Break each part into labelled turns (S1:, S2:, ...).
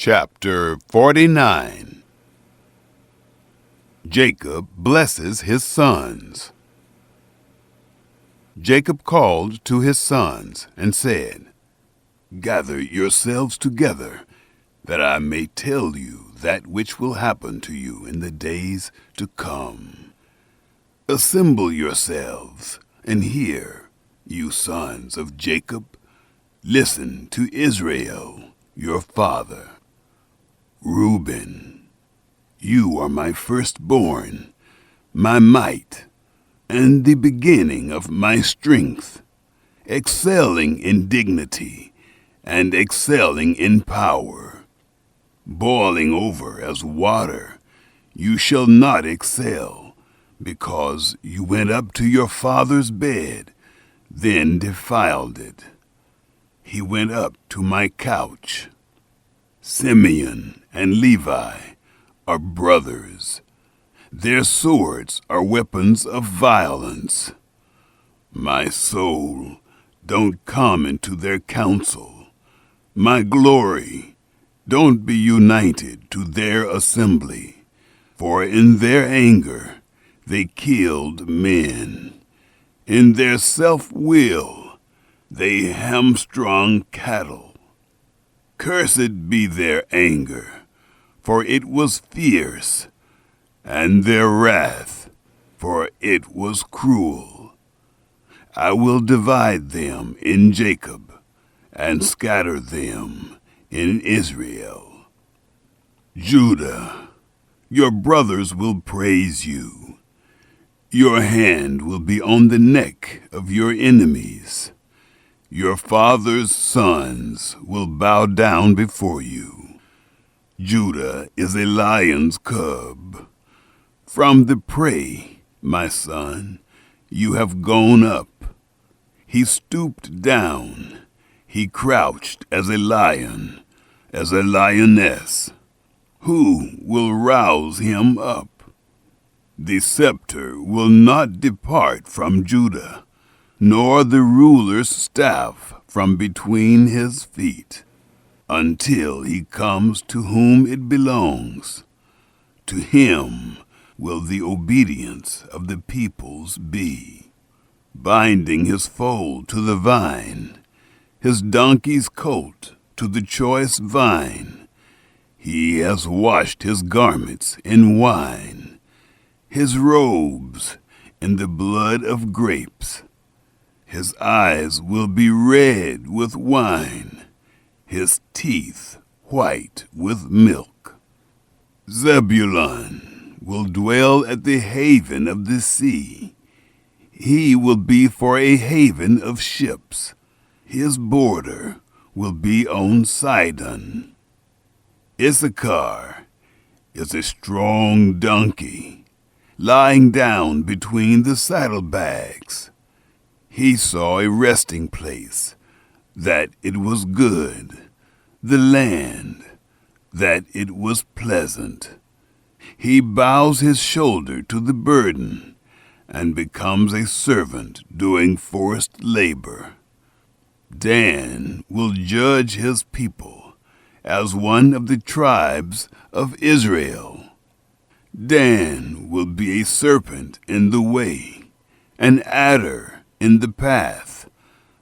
S1: Chapter 49. Jacob blesses his sons. Jacob called to his sons and said, "Gather yourselves together, that I may tell you that which will happen to you in the days to come. Assemble yourselves and hear, you sons of Jacob. Listen to Israel, your father. Reuben, you are my firstborn, my might, and the beginning of my strength, excelling in dignity and excelling in power. Boiling over as water, you shall not excel, because you went up to your father's bed, then defiled it. He went up to my couch. Simeon and Levi are brothers. Their swords are weapons of violence. My soul, don't come into their counsel. My glory, don't be united to their assembly. For in their anger they killed men. In their self-will they hamstrung cattle. Cursed be their anger, for it was fierce, and their wrath, for it was cruel. I will divide them in Jacob, and scatter them in Israel. Judah, your brothers will praise you. Your hand will be on the neck of your enemies. Your father's sons will bow down before you. Judah is a lion's cub. From the prey, my son, you have gone up. He stooped down. He crouched as a lion, as a lioness. Who will rouse him up? The scepter will not depart from Judah, nor the ruler's staff from between his feet, until he comes to whom it belongs. To him will the obedience of the peoples be. Binding his foal to the vine, his donkey's coat to the choice vine, he has washed his garments in wine, his robes in the blood of grapes. His eyes will be red with wine, his teeth white with milk. Zebulun will dwell at the haven of the sea. He will be for a haven of ships. His border will be on Sidon. Issachar is a strong donkey, lying down between the saddlebags. He saw a resting place, that it was good, the land, that it was pleasant. He bows his shoulder to the burden, and becomes a servant doing forced labor. Dan will judge his people as one of the tribes of Israel. Dan will be a serpent in the way, an adder in the path,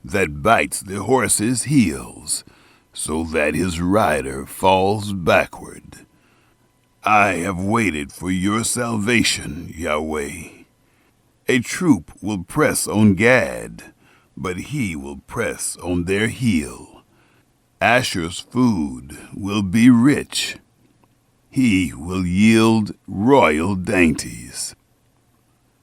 S1: that bites the horse's heels, so that his rider falls backward. I have waited for your salvation, Yahweh. A troop will press on Gad, but he will press on their heel. Asher's food will be rich. He will yield royal dainties.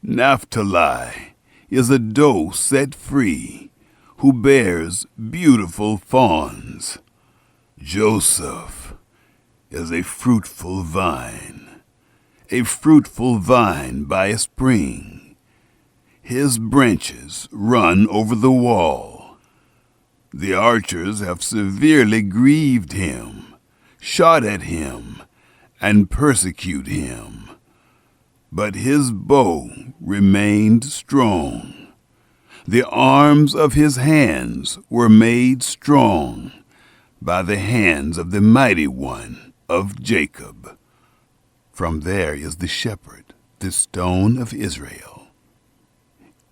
S1: Naphtali is a doe set free, who bears beautiful fawns. Joseph is a fruitful vine by a spring. His branches run over the wall. The archers have severely grieved him, shot at him, and persecute him. But his bow remained strong. The arms of his hands were made strong. by the hands of the mighty one of Jacob. From there is the shepherd, the stone of Israel.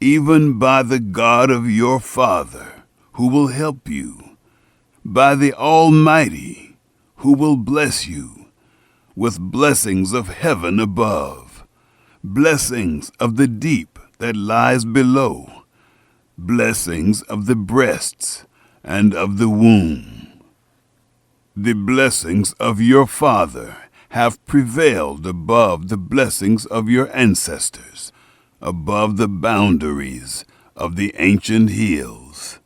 S1: Even by the God of your father, who will help you, by the Almighty, who will bless you, with blessings of heaven above, blessings of the deep that lies below, blessings of the breasts and of the womb. The blessings of your father have prevailed above the blessings of your ancestors, above the boundaries of the ancient hills.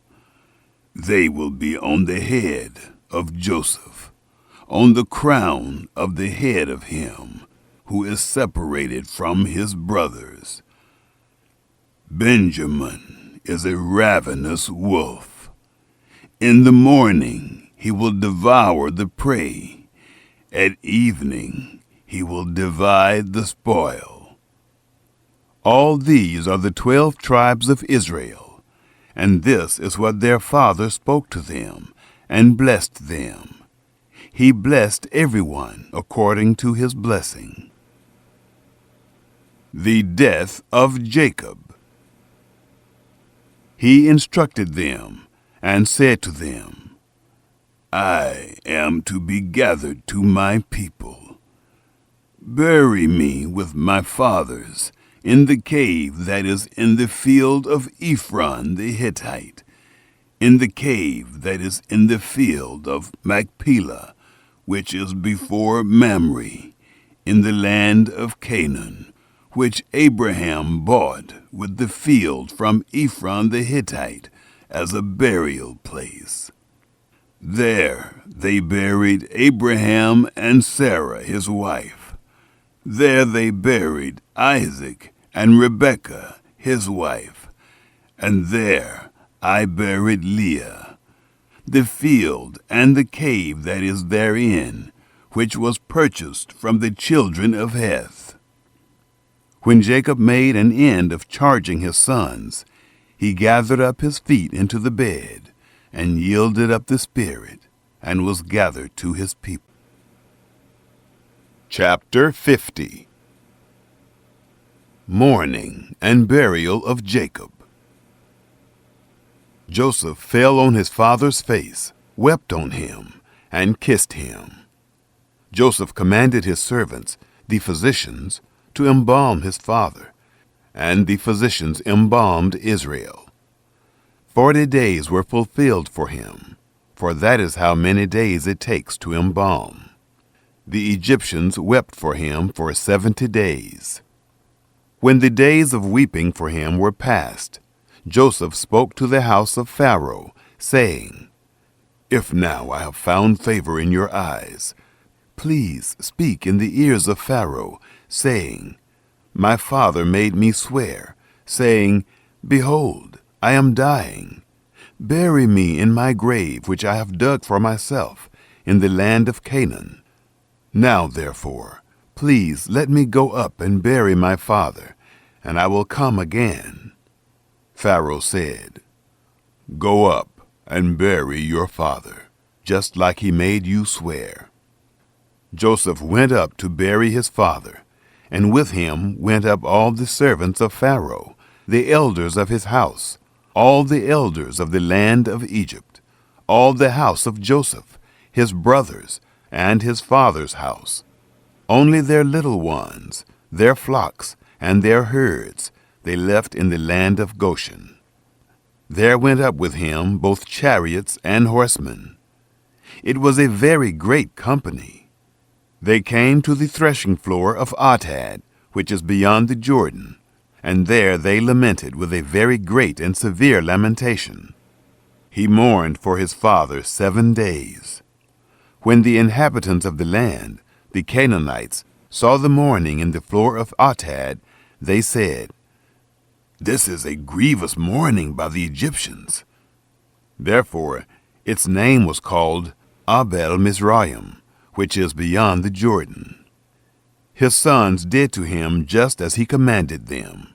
S1: They will be on the head of Joseph, on the crown of the head of him who is separated from his brothers. Benjamin is a ravenous wolf. In the morning he will devour the prey. At evening he will divide the spoil. All these are the 12 tribes of Israel, and this is what their father spoke to them and blessed them. He blessed everyone according to his blessing. The death of Jacob. He instructed them and said to them, I am to be gathered to my people. Bury me with my fathers in the cave that is in the field of Ephron the Hittite, in the cave that is in the field of Machpelah, which is before Mamre, in the land of Canaan, which Abraham bought with the field from Ephron the Hittite as a burial place. There they buried Abraham and Sarah his wife. There they buried Isaac and Rebekah his wife. And there I buried Leah. The field and the cave that is therein, which was purchased from the children of Heth. When Jacob made an end of charging his sons, he gathered up his feet into the bed, and yielded up the spirit, and was gathered to his people. Chapter 50. Mourning and burial of Jacob. Joseph fell on his father's face, wept on him, and kissed him. Joseph commanded his servants, the physicians, to embalm his father, and the physicians embalmed Israel. 40 days were fulfilled for him, for that is how many days it takes to embalm. The Egyptians wept for him for 70 days. When the days of weeping for him were past, Joseph spoke to the house of Pharaoh, saying, If now I have found favor in your eyes, please speak in the ears of Pharaoh, saying, My father made me swear, saying, Behold, I am dying. Bury me in my grave which I have dug for myself in the land of Canaan. Now, therefore, please let me go up and bury my father, and I will come again. Pharaoh said, Go up and bury your father, just like he made you swear. Joseph went up to bury his father, and with him went up all the servants of Pharaoh, the elders of his house, all the elders of the land of Egypt, all the house of Joseph, his brothers, and his father's house. Only their little ones, their flocks, and their herds they left in the land of Goshen. There went up with him both chariots and horsemen. It was a very great company. They came to the threshing floor of Atad, which is beyond the Jordan, and there they lamented with a very great and severe lamentation. He mourned for his father 7 days. When the inhabitants of the land, the Canaanites, saw the mourning in the floor of Atad, they said, This is a grievous mourning by the Egyptians. Therefore its name was called Abel Mizraim, which is beyond the Jordan. His sons did to him just as he commanded them.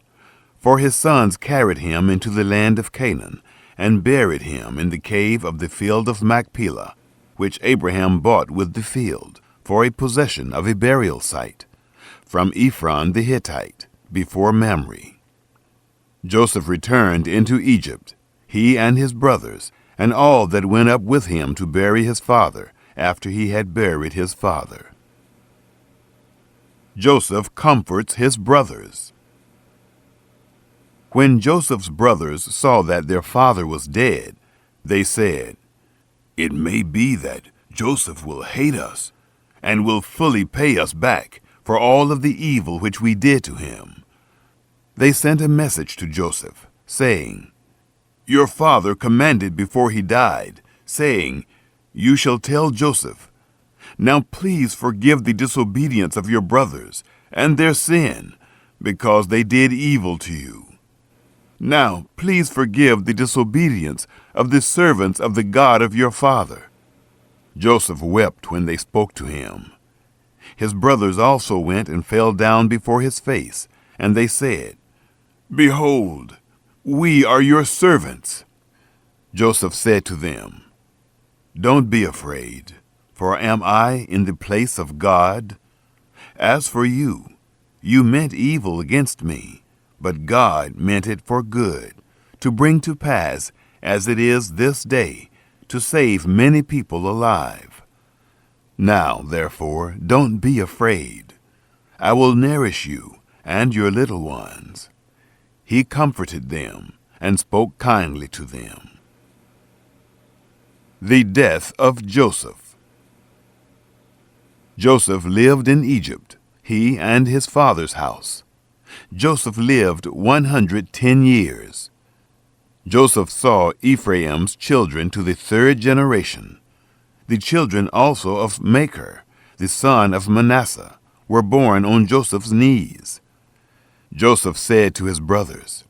S1: For his sons carried him into the land of Canaan, and buried him in the cave of the field of Machpelah, which Abraham bought with the field, for a possession of a burial site, from Ephron the Hittite, before Mamre. Joseph returned into Egypt, he and his brothers, and all that went up with him to bury his father, after he had buried his father. Joseph comforts his brothers. When Joseph's brothers saw that their father was dead, they said, "It may be that Joseph will hate us, and will fully pay us back for all of the evil which we did to him." They sent a message to Joseph, saying, "Your father commanded before he died, saying, 'You shall tell Joseph, now please forgive the disobedience of your brothers and their sin, because they did evil to you. Now please forgive the disobedience of the servants of the God of your father.'" Joseph wept when they spoke to him. His brothers also went and fell down before his face, and they said, "Behold, we are your servants." Joseph said to them, "Don't be afraid, for am I in the place of God? As for you, you meant evil against me, but God meant it for good, to bring to pass, as it is this day, to save many people alive. Now, therefore, don't be afraid. I will nourish you and your little ones." He comforted them and spoke kindly to them. The death of Joseph. Joseph lived in Egypt, he and his father's house. Joseph lived 110 years. Joseph saw Ephraim's children to the third generation. The children also of Machir, the son of Manasseh, were born on Joseph's knees. Joseph said to his brothers,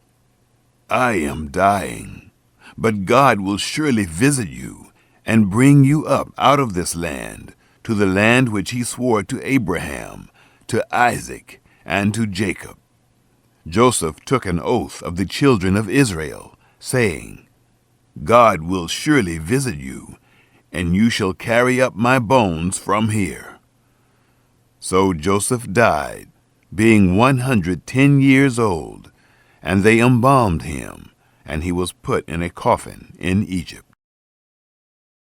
S1: "I am dying, but God will surely visit you and bring you up out of this land, to the land which he swore to Abraham, to Isaac, and to Jacob." Joseph took an oath of the children of Israel, saying, "God will surely visit you, and you shall carry up my bones from here." So Joseph died, being 110 years old, and they embalmed him, and he was put in a coffin in Egypt.